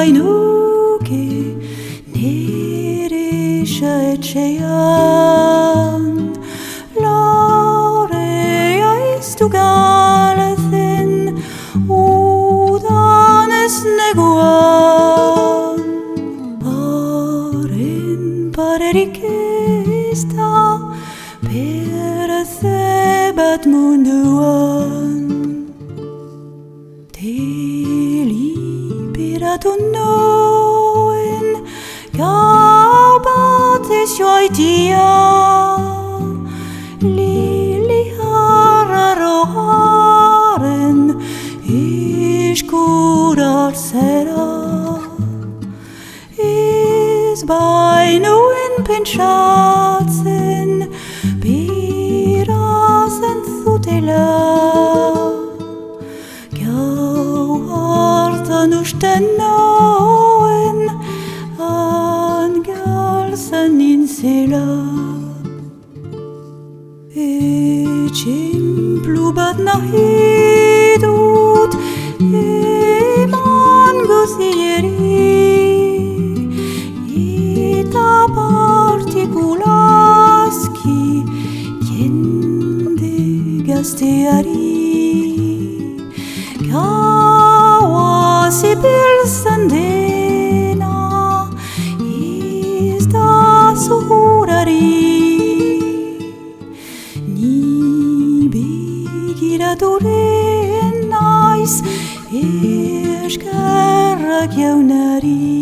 bainuke nire etxean. Lorea iztu galezen udan ez neguan. Paren parerik ez da pereze bat munduan. Deliberatu noen gau batez joaitia. Lili harraroaren iskurar zera. Ez bainuen pentsatzen birazen zutela. Gau hartan usten noen angelzen nintzela. Etxemplu bat nahi dut eman gozieri, eta partikulazki jende gazteari. Gaua zibiltzen dena ez da zuhurari. Begiraturen naiz eskerrak jaunari.